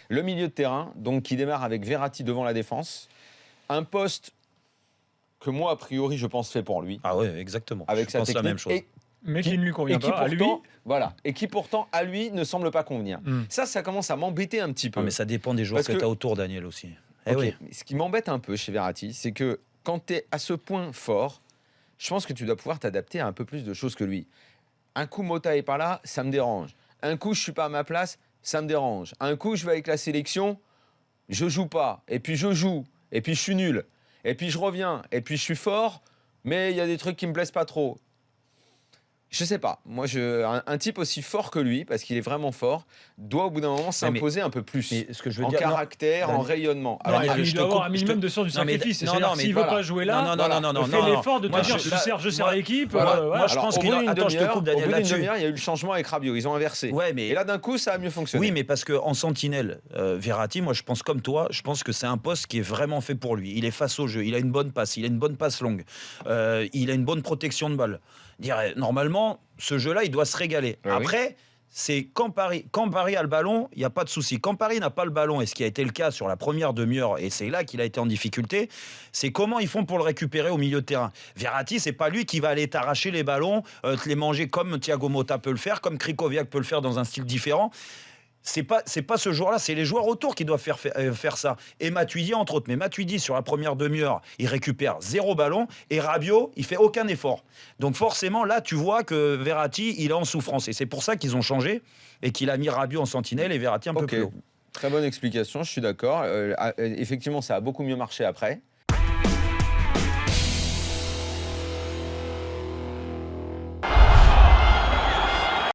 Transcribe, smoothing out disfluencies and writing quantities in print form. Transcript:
Le milieu de terrain, donc qui démarre avec Verratti devant la défense. Un poste que moi, a priori, je pense fait pour lui. Ah ouais, exactement. Avec Je sa pense la technique. même chose. Mais qui ne lui convient et qui pas. À lui, pourtant, voilà, et qui pourtant, à lui, ne semble pas convenir. Hmm. Ça commence à m'embêter un petit peu. Ah, mais ça dépend des joueurs Parce que que- tu as autour, Daniel, aussi. Eh Ok, oui. mais ce qui m'embête un peu chez Verratti, c'est que quand tu es à ce point fort, je pense que tu dois pouvoir t'adapter à un peu plus de choses que lui. Un coup, Mota est pas là, ça me dérange. Un coup, je suis pas à ma place, ça me dérange. Un coup, je vais avec la sélection, je joue pas. Et puis je joue. Et puis je suis nul. Et puis je reviens. Et puis je suis fort, mais il y a des trucs qui me plaisent pas trop. Je sais pas. Moi, un type aussi fort que lui, parce qu'il est vraiment fort, doit au bout d'un moment s'imposer un peu plus. Mais ce que je veux En dire, caractère, en Daniel- rayonnement. non, Alors, Daniel, il je doit te avoir coupe, un minimum de sens du non, mais- sacrifice. non, C'est-à-dire non, mais s'il ne veut voilà. pas jouer là, non, fais l'effort de te moi, dire je sers moi- l'équipe. voilà. voilà. Moi, je pense au qu'il bout a- d'une attends, je te demi-heure, coupe, Daniel, au bout d'une là-dessus. demi-heure, il y a eu le changement avec Rabiot. Ils ont inversé. Ouais, mais- Et là, d'un coup, ça a mieux fonctionné. Oui, mais parce qu'en sentinelle, Verratti, moi je pense comme toi, je pense que c'est un poste qui est vraiment fait pour lui. Il est face au jeu, il a une bonne passe, il a une bonne passe longue, il a une bonne protection de balle. Normalement, ce jeu-là, il doit se régaler. Oui, Après, c'est quand Paris a le ballon, il n'y a pas de souci. Quand Paris n'a pas le ballon, et ce qui a été le cas sur la première demi-heure, et c'est là qu'il a été en difficulté, c'est comment ils font pour le récupérer au milieu de terrain. Verratti, c'est pas lui qui va aller t'arracher les ballons, te les manger comme Thiago Motta peut le faire, comme Krikoviak peut le faire dans un style différent. C'est pas ce joueur-là, c'est les joueurs autour qui doivent faire ça. Et Matuidi, entre autres. Mais Matuidi, sur la première demi-heure, il récupère 0 ballon. Et Rabiot, il fait aucun effort. Donc forcément, là, tu vois que Verratti, il est en souffrance. Et c'est pour ça qu'ils ont changé et qu'il a mis Rabiot en sentinelle et Verratti un peu Ok. plus haut. Très bonne explication, je suis d'accord. Effectivement, ça a beaucoup mieux marché après.